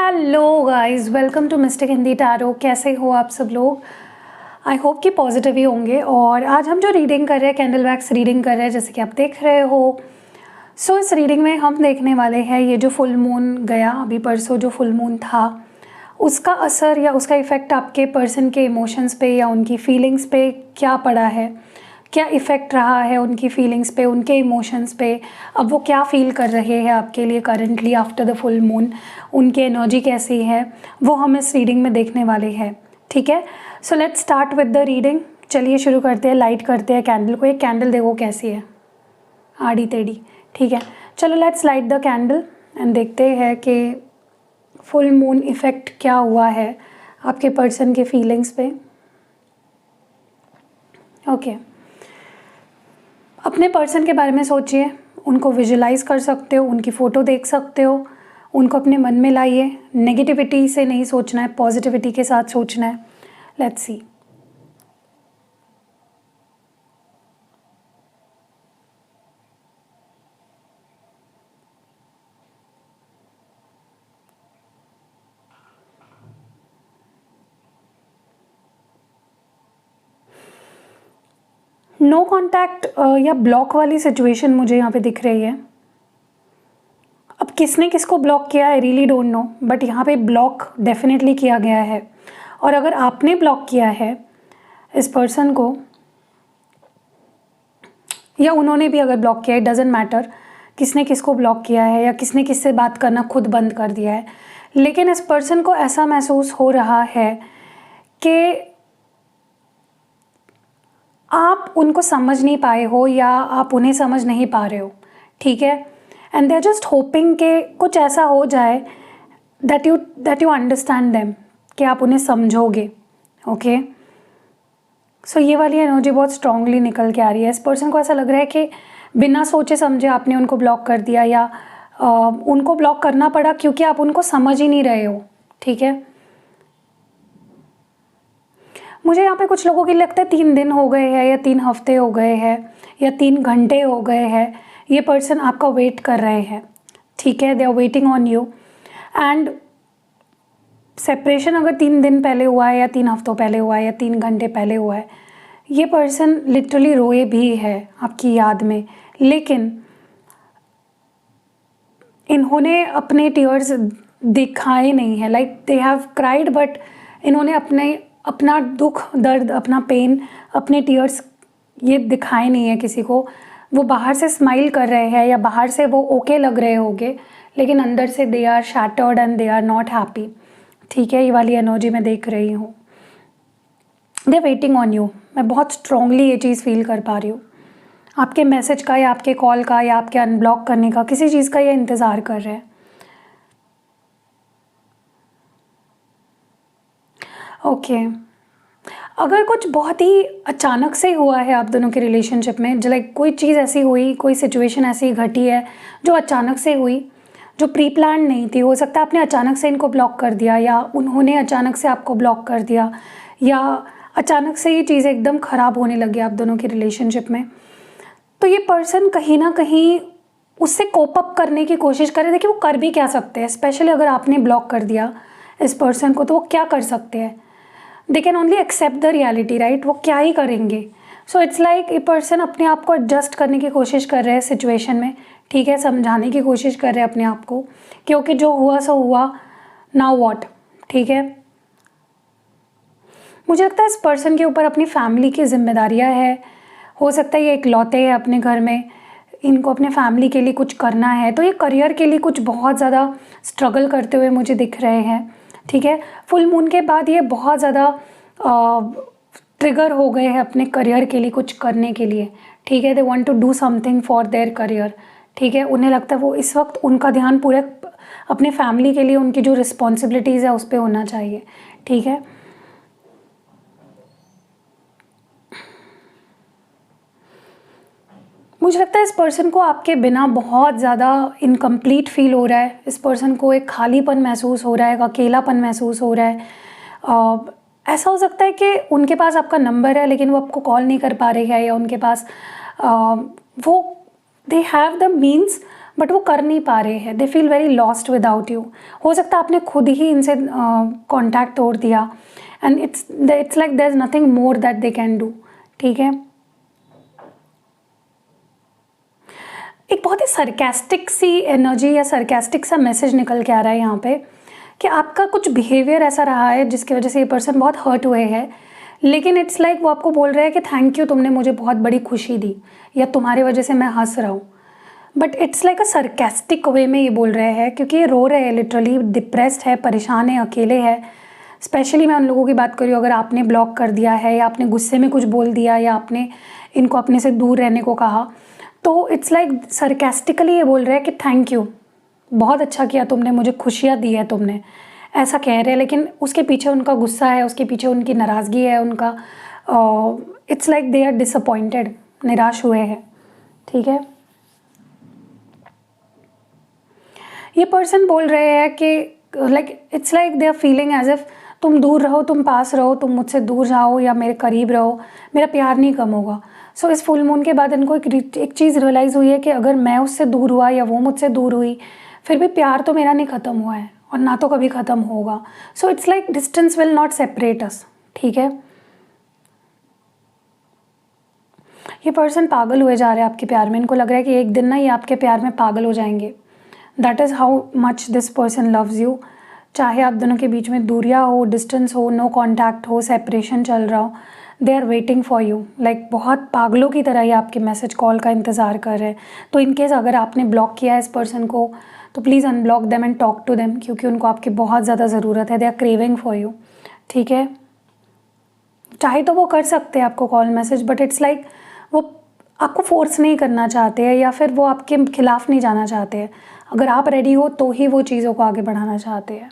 Hello guys, welcome to mystic Hindi tarot. कैसे हो आप सब लोग? आई होप कि पॉजिटिव ही होंगे। और आज हम जो रीडिंग कर रहे हैं, कैंडल वैक्स रीडिंग कर रहे हैं, जैसे कि आप देख रहे हो। इस रीडिंग में हम देखने वाले हैं ये जो फुल मून गया अभी परसों, जो फुल मून था, उसका असर या उसका इफ़ेक्ट आपके पर्सन के इमोशंस पे या उनकी फीलिंग्स पे क्या पड़ा है, क्या इफ़ेक्ट रहा है उनकी फीलिंग्स पे, उनके इमोशंस पे। अब वो क्या फ़ील कर रहे हैं आपके लिए currently after the full moon, उनकी एनर्जी कैसी है, वो हम इस रीडिंग में देखने वाले हैं। ठीक है, so let's start with the reading. चलिए शुरू करते हैं। लाइट करते हैं कैंडल को। एक कैंडल देखो कैसी है, आड़ी टेढ़ी। ठीक है, चलो let's light the candle and देखते हैं कि फुल मून इफ़ेक्ट क्या हुआ है आपके पर्सन के फीलिंग्स पे। ओके, अपने पर्सन के बारे में सोचिए, उनको विजुलाइज कर सकते हो, उनकी फ़ोटो देख सकते हो, उनको अपने मन में लाइए। नेगेटिविटी से नहीं सोचना है, पॉजिटिविटी के साथ सोचना है। Let's see. नो कॉन्टैक्ट या ब्लॉक वाली सिचुएशन मुझे यहाँ पे दिख रही है। अब किसने किसको ब्लॉक किया I really don't know, but यहाँ पे ब्लॉक डेफिनेटली किया गया है। और अगर आपने ब्लॉक किया है इस पर्सन को, या उन्होंने भी अगर ब्लॉक किया है, इट डजेंट मैटर किसने किसको ब्लॉक किया है या किसने किससे बात करना खुद बंद कर दिया है, लेकिन इस पर्सन को ऐसा महसूस हो रहा है कि आप उनको समझ नहीं पाए हो या आप उन्हें समझ नहीं पा रहे हो। ठीक है, and they are just hoping कि कुछ ऐसा हो जाए दैट यू अंडरस्टैंड देम, कि आप उन्हें समझोगे। ओके, सो ये वाली एनर्जी बहुत स्ट्रांगली निकल के आ रही है। इस पर्सन को ऐसा लग रहा है कि बिना सोचे समझे आपने उनको ब्लॉक कर दिया, या उनको ब्लॉक करना पड़ा क्योंकि आप उनको समझ ही नहीं रहे हो। ठीक है, मुझे यहाँ पे कुछ लोगों की लगता है 3 दिन हो गए हैं या 3 हफ्ते हो गए हैं या 3 घंटे हो गए हैं, ये पर्सन आपका वेट कर रहे हैं। ठीक है, they are waiting on you. And separation अगर 3 दिन पहले हुआ है या 3 हफ्तों पहले हुआ है या 3 घंटे पहले हुआ है, ये पर्सन लिटरली रोए भी है आपकी याद में, लेकिन इन्होंने अपने टीयर्स दिखाए नहीं है। Like they have cried, but इन्होंने अपना दुख दर्द, अपना पेन, अपने टीयर्स ये दिखाए नहीं है किसी को। वो बाहर से स्माइल कर रहे हैं या बाहर से वो ओके लग रहे होंगे, लेकिन अंदर से they are shattered and they are not happy. ठीक है, ये वाली एनर्जी मैं देख रही हूँ। They waiting on you. मैं बहुत स्ट्रांगली ये चीज़ फील कर पा रही हूँ। आपके मैसेज का या आपके कॉल का या आपके अनब्लॉक करने का, किसी चीज़ का ये इंतज़ार कर रहे हैं। ओके, अगर कुछ बहुत ही अचानक से हुआ है आप दोनों के रिलेशनशिप में, लाइक कोई चीज़ ऐसी हुई, कोई सिचुएशन ऐसी घटी है जो अचानक से हुई, जो प्री प्लान नहीं थी। हो सकता है आपने अचानक से इनको ब्लॉक कर दिया, या उन्होंने अचानक से आपको ब्लॉक कर दिया, या अचानक से ये चीज़ें एकदम ख़राब होने लगी आप दोनों के रिलेशनशिप में। तो ये पर्सन कहीं ना कहीं उससे कोप अप करने की कोशिश करे। देखिए वो कर भी क्या सकते हैं, स्पेशली अगर आपने ब्लॉक कर दिया इस पर्सन को, तो वो क्या कर सकते हैं? They can only accept the reality, right? वो क्या ही करेंगे? So it's like a person अपने आप को एडजस्ट करने की कोशिश कर रहे हैं सिचुएशन में। ठीक है, समझाने की कोशिश कर रहे हैं अपने आप को, क्योंकि जो हुआ सो हुआ, नाउ व्हाट। ठीक है, मुझे लगता है इस पर्सन के ऊपर अपनी फैमिली की जिम्मेदारियां है। हो सकता है ये इकलौते हैं अपने घर में, इनको अपने फैमिली के लिए कुछ करना है, तो ये करियर के लिए कुछ बहुत ज़्यादा स्ट्रगल करते हुए मुझे दिख रहे हैं। ठीक है, फुल मून के बाद ये बहुत ज़्यादा ट्रिगर हो गए हैं अपने करियर के लिए कुछ करने के लिए। ठीक है, they want to do something for their career. ठीक है, उन्हें लगता है वो इस वक्त उनका ध्यान पूरे अपने फैमिली के लिए, उनकी जो रिस्पॉन्सिबिलिटीज़ है उस पर होना चाहिए। ठीक है, मुझे लगता है इस पर्सन को आपके बिना बहुत ज़्यादा इनकम्प्लीट फील हो रहा है। इस पर्सन को एक खालीपन महसूस हो रहा है, अकेलापन महसूस हो रहा है। ऐसा हो सकता है कि उनके पास आपका नंबर है लेकिन वो आपको कॉल नहीं कर पा रहे हैं, या उनके पास वो they have the means, but वो कर नहीं पा रहे हैं, they feel very lost without you. हो सकता है आपने खुद ही इनसे कॉन्टैक्ट तोड़ दिया, and it's like there is nothing more that they can do. ठीक है, एक बहुत ही सरकास्टिक सी एनर्जी या सरकास्टिक सा मैसेज निकल के आ रहा है यहाँ पे कि आपका कुछ बिहेवियर ऐसा रहा है जिसकी वजह से ये पर्सन बहुत हर्ट हुए हैं, लेकिन इट्स लाइक वो आपको बोल रहे हैं कि थैंक यू, तुमने मुझे बहुत बड़ी खुशी दी, या तुम्हारी वजह से मैं हंस रहा हूँ। But it's like a sarcastic way में ये बोल रहे हैं, क्योंकि ये रो रहे हैं, लिटरली डिप्रेस्ड है, परेशान है, अकेले है। स्पेशली मैं उन लोगों की बात कर रही हूँ, अगर आपने ब्लॉक कर दिया है या आपने गुस्से में कुछ बोल दिया या आपने इनको अपने से दूर रहने को कहा, तो इट्स लाइक सरकास्टिकली ये बोल रहे हैं कि थैंक यू, बहुत अच्छा किया तुमने, मुझे खुशियाँ दी है तुमने, ऐसा कह रहे हैं। लेकिन उसके पीछे उनका गुस्सा है, उसके पीछे उनकी नाराज़गी है, उनका it's like they are disappointed, निराश हुए हैं। ठीक है, ये पर्सन बोल रहे हैं कि like it's like they are feeling as if तुम दूर रहो, तुम पास रहो, तुम मुझसे दूर जाओ या मेरे करीब रहो, मेरा प्यार नहीं कम होगा। सो इस फुल मून के बाद इनको एक चीज़ रियलाइज़ हुई है कि अगर मैं उससे दूर हुआ या वो मुझसे दूर हुई, फिर भी प्यार तो मेरा नहीं ख़त्म हुआ है और ना तो कभी ख़त्म होगा। So it's like distance will not separate us. ठीक है, ये पर्सन पागल हुए जा रहे हैं आपके प्यार में। इनको लग रहा है कि एक दिन ना ये आपके प्यार में पागल हो जाएंगे। That is how much this person loves you. चाहे आप दोनों के बीच में दूरियां हो, डिस्टेंस हो, नो कॉन्टैक्ट हो, सेपरेशन चल रहा हो, they are waiting for you. Like बहुत पागलों की तरह ही आपके मैसेज कॉल का इंतज़ार कर रहे हैं। तो इनकेस अगर आपने ब्लॉक किया है इस पर्सन को, तो please unblock them and talk to them, क्योंकि उनको आपकी बहुत ज़्यादा ज़रूरत है। They are craving for you. ठीक है, चाहे तो वो कर सकते हैं आपको call message, but it's like वो आपको फोर्स नहीं करना चाहते हैं या फिर वो आपके खिलाफ नहीं जाना चाहते हैं। अगर आप रेडी हो तो ही वो चीज़ों को आगे बढ़ाना चाहते हैं।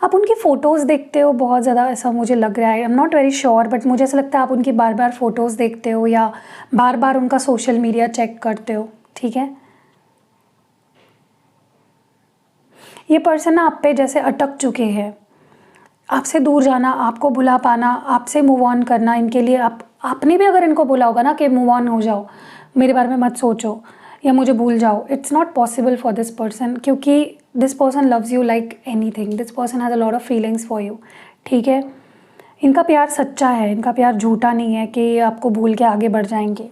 आप उनकी फ़ोटोज़ देखते हो बहुत ज़्यादा, ऐसा मुझे लग रहा है। I am not very sure, but मुझे ऐसा लगता है आप उनकी बार बार फ़ोटोज़ देखते हो या बार बार उनका सोशल मीडिया चेक करते हो। ठीक है, ये पर्सन ना आप पे जैसे अटक चुके हैं। आपसे दूर जाना, आपको भुला पाना, आपसे मूव ऑन करना, इनके लिए आपने भी अगर इनको बोला होगा ना कि मूव ऑन हो जाओ, मेरे बारे में मत सोचो या मुझे भूल जाओ, it's not possible for this person, क्योंकि this person loves you like anything. This person has a lot of feelings for you. ठीक है, इनका प्यार सच्चा है, इनका प्यार झूठा नहीं है कि आपको भूल के आगे बढ़ जाएंगे।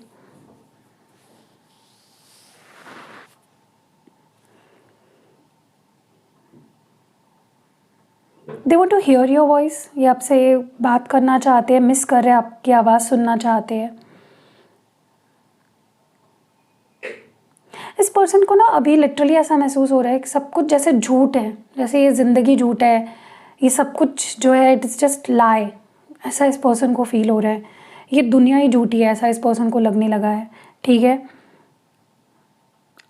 They want to hear your voice, ये आपसे बात करना चाहते हैं, मिस कर रहे हैं, आपकी आवाज़ सुनना चाहते हैं। इस पर्सन को ना अभी लिटरली ऐसा महसूस हो रहा है कि सब कुछ जैसे झूठ है, जैसे ये ज़िंदगी झूठ है, ये सब कुछ जो है इट इज़ जस्ट लाई, ऐसा इस पर्सन को फील हो रहा है। ये दुनिया ही झूठी है, ऐसा इस पर्सन को लगने लगा है। ठीक है,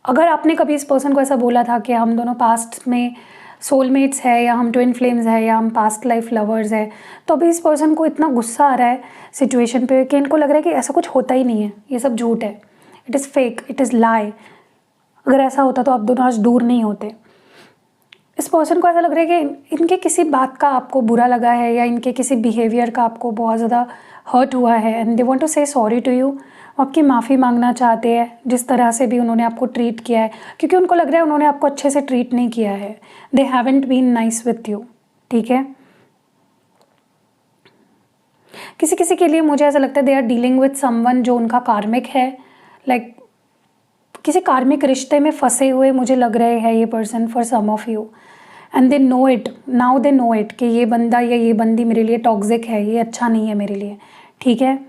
अगर आपने कभी इस पर्सन को ऐसा बोला था कि हम दोनों पास्ट में सोलमेट्स है या हम ट्विन फ्लेम्स है या हम पास्ट लाइफ लवर्स है, तो अभी इस पर्सन को इतना गुस्सा आ रहा है सिचुएशन पे कि इनको लग रहा है कि ऐसा कुछ होता ही नहीं है, ये सब झूठ है, it is fake, it is lie. अगर ऐसा होता तो आप दोनों आज दूर नहीं होते। इस पर्सन को ऐसा लग रहा है कि इनके किसी बात का आपको बुरा लगा है या इनके किसी बिहेवियर का आपको बहुत ज़्यादा हर्ट हुआ है, एंड दे वांट टू से सॉरी टू यू। आपकी माफ़ी मांगना चाहते हैं जिस तरह से भी उन्होंने आपको ट्रीट किया है, क्योंकि उनको लग रहा है उन्होंने आपको अच्छे से ट्रीट नहीं किया है। They haven't been nice with you. ठीक है, किसी किसी के लिए मुझे ऐसा लगता है they are dealing with someone जो उनका कार्मिक है, लाइक किसी कार्मिक रिश्ते में फंसे हुए मुझे लग रहे हैं ये person for some of you, and they know it now, they know it कि ये बंदा या ये बंदी मेरे लिए टॉक्सिक है, ये अच्छा नहीं है मेरे लिए। ठीक है,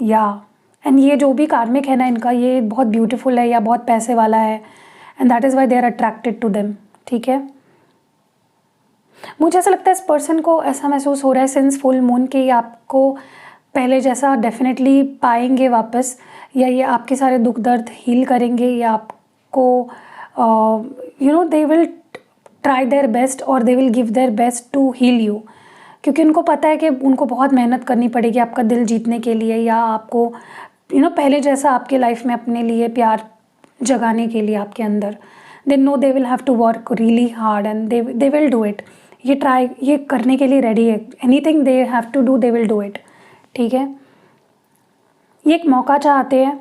या एंड ये जो भी कार्मिक है ना इनका, ये बहुत ब्यूटीफुल है या बहुत पैसे वाला है, and that is why they are attracted to them. ठीक है, मुझे ऐसा लगता है इस पर्सन को ऐसा महसूस हो रहा है सिंस फुल मून कि ये आपको पहले जैसा डेफिनेटली पाएंगे वापस, या ये आपके सारे दुख दर्द हील करेंगे, या आपको you know they will try their best और they will give their best to heal you, क्योंकि उनको पता है कि उनको बहुत मेहनत करनी पड़ेगी आपका दिल जीतने के लिए, या आपको यू नो पहले जैसा आपके लाइफ में अपने लिए प्यार जगाने के लिए आपके अंदर। They know they will have to work really hard and they will do it. ये करने के लिए रेडी है, anything they have to do they will do it. ठीक है, ये एक मौका चाहते हैं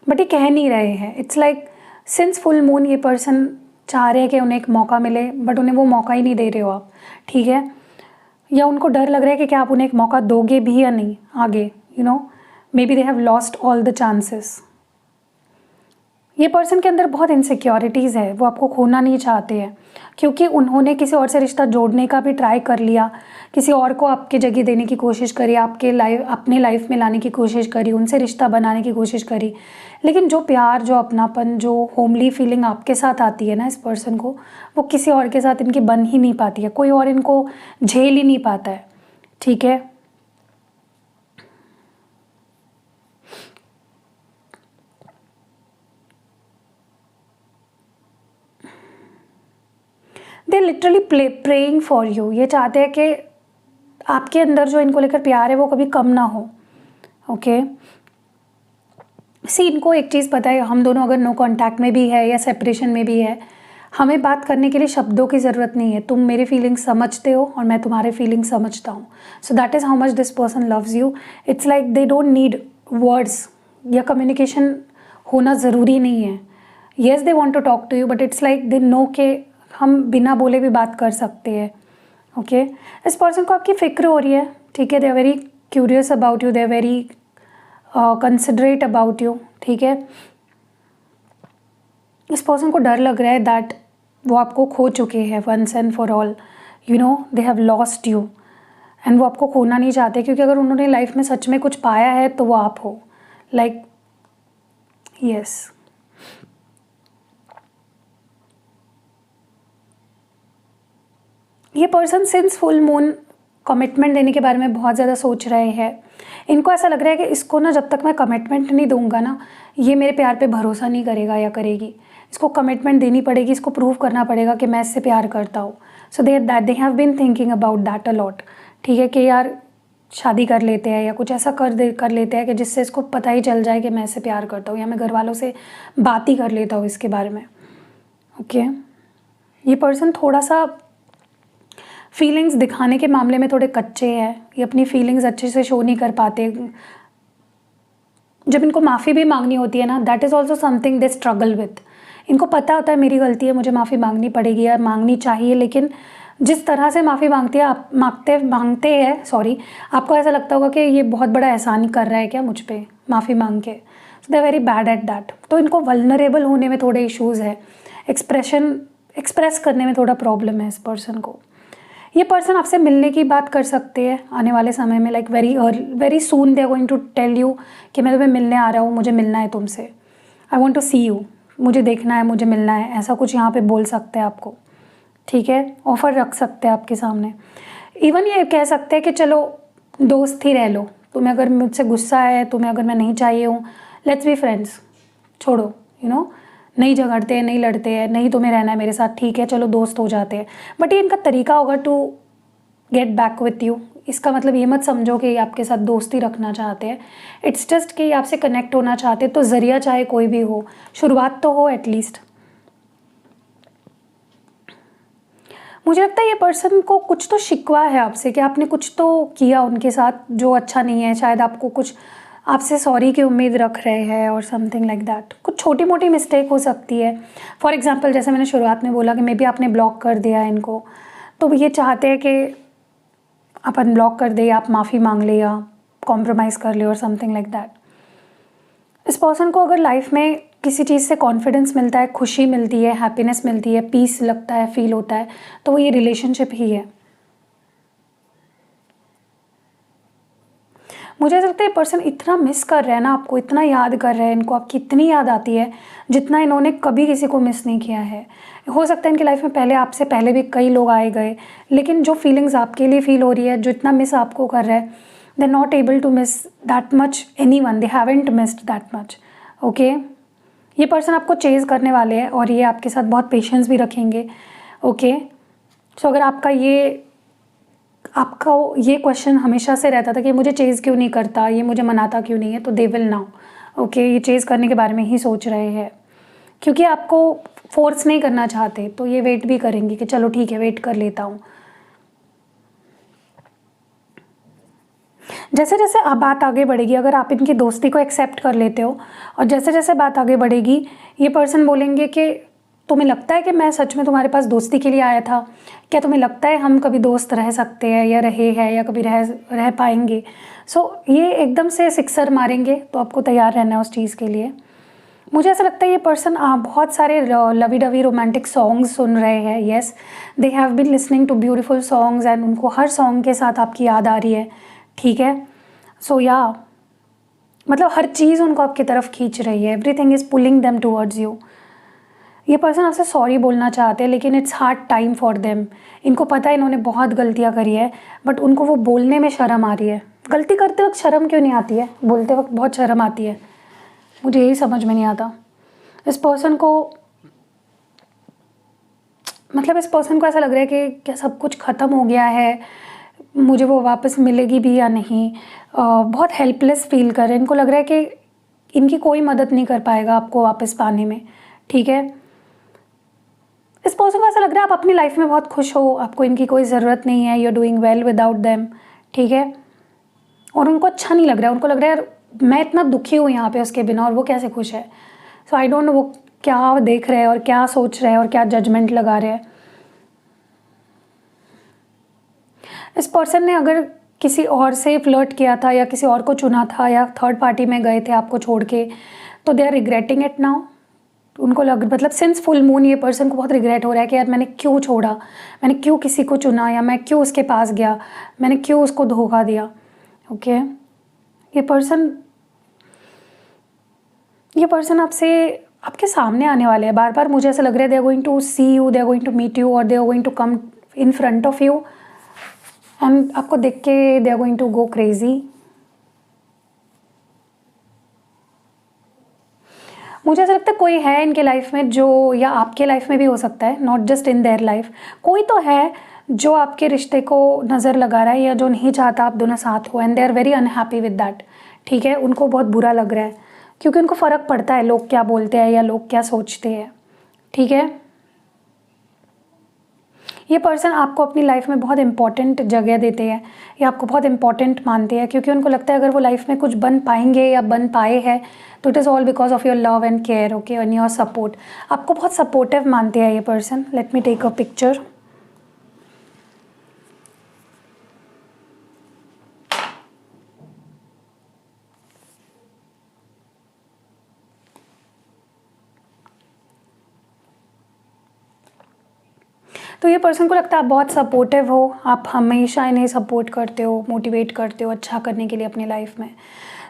बट ये कह नहीं रहे हैं। It's like since full moon ये पर्सन चाह रहे हैं कि उन्हें एक मौका मिले बट उन्हें वो मौका ही नहीं दे रहे हो आप, ठीक है। या उनको डर लग रहा है कि क्या आप उन्हें एक मौका दोगे भी या नहीं आगे, you know, may be they have lost all the chances. ये पर्सन के अंदर बहुत इनसिक्योरिटीज़ है, वो आपको खोना नहीं चाहते हैं क्योंकि उन्होंने किसी और से रिश्ता जोड़ने का भी ट्राई कर लिया, किसी और को आपकी जगह देने की कोशिश करी, अपने लाइफ में लाने की कोशिश करी, उनसे रिश्ता बनाने की कोशिश करी, लेकिन जो प्यार, जो अपनापन, जो होमली फीलिंग आपके साथ आती है ना इस पर्सन को, वो किसी और के साथ इनकी बन ही नहीं पाती है, कोई और इनको झेल ही नहीं पाता है, ठीक है। They literally praying for you. ये चाहते हैं कि आपके अंदर जो इनको लेकर प्यार है वो कभी कम ना हो, ओके। सी, इनको एक चीज़ पता है, हम दोनों अगर नो कांटेक्ट में भी है या सेपरेशन में भी है, हमें बात करने के लिए शब्दों की ज़रूरत नहीं है। तुम मेरे फीलिंग्स समझते हो और मैं तुम्हारे फीलिंग्स समझता हूँ। So that is how much this person loves you. It's like they don't need words या कम्युनिकेशन होना ज़रूरी नहीं है। Yes they want to talk to you but it's like they know के हम बिना बोले भी बात कर सकते हैं, ओके। इस पर्सन को आपकी फ़िक्र हो रही है, ठीक है। They are very curious about you, they are very considerate about you, ठीक है। इस पर्सन को डर लग रहा है दैट वो आपको खो चुके हैं once and for all, you know, they have lost you and वो आपको खोना नहीं चाहते क्योंकि अगर उन्होंने लाइफ में सच में कुछ पाया है तो वो आप हो, लाइक यस। ये person since full moon commitment देने के बारे में बहुत ज़्यादा सोच रहे हैं। इनको ऐसा लग रहा है कि इसको ना जब तक मैं कमिटमेंट नहीं दूंगा ना, ये मेरे प्यार पे भरोसा नहीं करेगा या करेगी। इसको कमिटमेंट देनी पड़ेगी, इसको प्रूव करना पड़ेगा कि मैं इससे प्यार करता हूँ। So they have been thinking about that a lot, ठीक है, कि यार शादी कर लेते हैं या कुछ ऐसा कर लेते हैं कि जिससे इसको पता ही चल जाए कि मैं इससे प्यार करता हूँ, या मैं घर वालों से बात ही कर लेता हूँ इसके बारे में, ओके। ये पर्सन थोड़ा सा फीलिंग्स दिखाने के मामले में थोड़े कच्चे हैं। ये अपनी फीलिंग्स अच्छे से शो नहीं कर पाते। जब इनको माफ़ी भी मांगनी होती है ना, that is also something they struggle with. इनको पता होता है मेरी गलती है, मुझे माफ़ी मांगनी पड़ेगी या मांगनी चाहिए, लेकिन जिस तरह से माफ़ी मांगते हैं सॉरी, आपको ऐसा लगता होगा कि ये बहुत बड़ा एहसान कर रहा है क्या मुझ पर माफ़ी मांग के। So they are very bad at that. तो इनको वल्नरेबल होने में थोड़े इश्यूज़ है, एक्सप्रेस करने में थोड़ा प्रॉब्लम है इस पर्सन को। ये पर्सन आपसे मिलने की बात कर सकते हैं आने वाले समय में, like very soon they are going to tell you कि मैं तुम्हें मिलने आ रहा हूँ, मुझे मिलना है तुमसे, I want to see you, मुझे देखना है, मुझे मिलना है, ऐसा कुछ यहाँ पे बोल सकते हैं आपको, ठीक है। ऑफ़र रख सकते हैं आपके सामने। इवन ये कह सकते हैं कि चलो दोस्त ही रह लो, तुम्हें अगर मुझसे गुस्सा है, तुम्हें अगर मैं नहीं चाहिए हूँ, लेट्स बी फ्रेंड्स, छोड़ो, यू नो, नहीं झगड़ते हैं, नहीं लड़ते हैं, नहीं तुम्हें रहना है मेरे साथ, ठीक है, चलो दोस्त हो जाते हैं। बट ये इनका तरीका होगा to get back with you. इसका मतलब ये मत समझो कि ये आपके साथ दोस्ती रखना चाहते हैं। इट्स जस्ट कि आपसे कनेक्ट होना चाहते हैं, तो ज़रिया चाहे कोई भी हो, शुरुआत तो हो एटलीस्ट। मुझे लगता है ये पर्सन को कुछ तो शिकवा है आपसे कि आपने कुछ तो किया उनके साथ जो अच्छा नहीं है। शायद आपको कुछ आपसे सॉरी की उम्मीद रख रहे हैं और समथिंग लाइक दैट। कुछ छोटी मोटी मिस्टेक हो सकती है। फॉर एग्जांपल जैसे मैंने शुरुआत में बोला कि मे बी आपने ब्लॉक कर दिया है इनको, तो ये चाहते हैं कि आप अनब्लॉक कर दे, आप माफ़ी मांग ले या कॉम्प्रोमाइज़ कर ले और समथिंग लाइक दैट। इस पर्सन को अगर लाइफ में किसी चीज़ से कॉन्फिडेंस मिलता है, खुशी मिलती है, हैप्पीनेस मिलती है, पीस लगता है, फील होता है, तो वो ये रिलेशनशिप ही है। मुझे ऐसा लगता है ये पर्सन इतना मिस कर रहा है ना आपको, इतना याद कर रहा है, इनको आपकी इतनी याद आती है जितना इन्होंने कभी किसी को मिस नहीं किया है। हो सकता है इनकी लाइफ में पहले आपसे पहले भी कई लोग आए गए, लेकिन जो फीलिंग्स आपके लिए फील हो रही है, जो इतना मिस आपको कर रहा है, they are not able to miss that much anyone, they haven't missed that much, okay. ये पर्सन आपको चेज़ करने वाले हैं और ये आपके साथ बहुत पेशेंस भी रखेंगे, ओके। सो अगर आपका ये क्वेश्चन हमेशा से रहता था कि मुझे चेज़ क्यों नहीं करता, ये मुझे मनाता क्यों नहीं है, तो दे विल नाउ, ओके। ये चेज़ करने के बारे में ही सोच रहे हैं क्योंकि आपको फोर्स नहीं करना चाहते, तो ये वेट भी करेंगे कि चलो ठीक है, वेट कर लेता हूँ। जैसे जैसे बात आगे बढ़ेगी, अगर आप इनकी दोस्ती को एक्सेप्ट कर लेते हो और जैसे जैसे बात आगे बढ़ेगी, ये पर्सन बोलेंगे कि तुम्हें लगता है कि मैं सच में तुम्हारे पास दोस्ती के लिए आया था? क्या तुम्हें लगता है हम कभी दोस्त रह सकते हैं या रहे हैं या कभी रह पाएंगे? ये एकदम से सिक्सर मारेंगे, तो आपको तैयार रहना है उस चीज़ के लिए। मुझे ऐसा लगता है ये पर्सन बहुत सारे लवी डवी रोमांटिक सॉन्ग्स सुन रहे हैं। Yes, they have been listening to beautiful songs and उनको हर सॉन्ग के साथ आपकी याद आ रही है। ठीक है, मतलब हर चीज़ उनको आपकी तरफ खींच रही है। Everything is pulling them towards you. ये पर्सन आपसे सॉरी बोलना चाहते हैं, लेकिन it's hard time for them. इनको पता है इन्होंने बहुत गलतियाँ करी है, बट उनको वो बोलने में शर्म आ रही है। गलती करते वक्त शर्म क्यों नहीं आती है? बोलते वक्त बहुत शर्म आती है। मुझे यही समझ में नहीं आता। इस पर्सन को ऐसा लग रहा है कि क्या सब कुछ ख़त्म हो गया है, मुझे वो वापस मिलेगी भी या नहीं। बहुत हेल्पलेस फील कर रहे हैं। इनको लग रहा है कि इनकी कोई मदद नहीं कर पाएगा आपको वापस पाने में। ठीक है, इस पर्सन को ऐसा लग रहा है आप अपनी लाइफ में बहुत खुश हो, आपको इनकी कोई ज़रूरत नहीं है, you are doing well without them. ठीक है, और उनको अच्छा नहीं लग रहा है। उनको लग रहा है मैं इतना दुखी हूँ यहाँ पे उसके बिना और वो कैसे खुश है। सो आई डोंट नो वो क्या देख रहे हैं और क्या सोच रहे हैं और क्या जजमेंट लगा रहे हैं। इस पर्सन ने अगर किसी और से फ्लर्ट किया था या किसी और को चुना था या थर्ड पार्टी में गए थे आपको छोड़ के, तो they are regretting it now. उनको मतलब सिंस फुल मून ये पर्सन को बहुत रिग्रेट हो रहा है कि यार मैंने क्यों छोड़ा, मैंने क्यों किसी को चुना, या मैं क्यों उसके पास गया, मैंने क्यों उसको धोखा दिया। ओके, ये पर्सन आपके सामने आने वाले हैं बार बार। मुझे ऐसा लग रहा है they are going to see you, they are going to meet you और they are going to come in front of you and आपको देख के they are going to go crazy. मुझे ऐसा लगता है कोई है इनके लाइफ में जो, या आपके लाइफ में भी हो सकता है, not just in their life, कोई तो है जो आपके रिश्ते को नज़र लगा रहा है या जो नहीं चाहता आप दोनों साथ हो and they are very unhappy with that. ठीक है, उनको बहुत बुरा लग रहा है क्योंकि उनको फ़र्क पड़ता है लोग क्या बोलते हैं या लोग क्या सोचते हैं। ठीक है, ये पर्सन आपको अपनी लाइफ में बहुत इंपॉर्टेंट जगह देते हैं या आपको बहुत इंपॉर्टेंट मानते हैं क्योंकि उनको लगता है अगर वो लाइफ में कुछ बन पाएंगे या बन पाए हैं तो it is all because of your love and care. Okay, and your support. आपको बहुत सपोर्टिव मानते हैं ये person. Let me take a picture. तो ये पर्सन को लगता है आप बहुत सपोर्टिव हो, आप हमेशा इन्हें सपोर्ट करते हो, मोटिवेट करते हो अच्छा करने के लिए अपनी लाइफ में।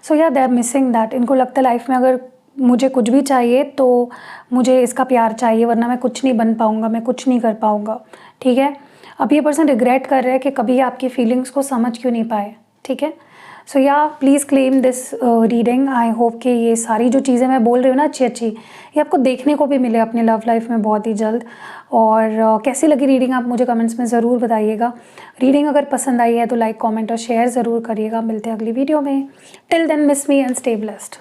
सो या दे आर मिसिंग दैट। इनको लगता है लाइफ में अगर मुझे कुछ भी चाहिए तो मुझे इसका प्यार चाहिए, वरना मैं कुछ नहीं बन पाऊँगा, मैं कुछ नहीं कर पाऊँगा। ठीक है, अब ये पर्सन रिग्रेट कर रहे हैं कि कभी आपकी फीलिंग्स को समझ क्यों नहीं पाए। ठीक है, सो या please claim this reading. I hope कि ये सारी जो चीज़ें मैं बोल रही हूँ ना अच्छी ये आपको देखने को भी मिले अपनी लव लाइफ में बहुत ही जल्द। और कैसी लगी रीडिंग आप मुझे कमेंट्स में ज़रूर बताइएगा। रीडिंग अगर पसंद आई है तो लाइक कमेंट और शेयर ज़रूर करिएगा। मिलते हैं अगली वीडियो में। Till then miss me and stay blessed.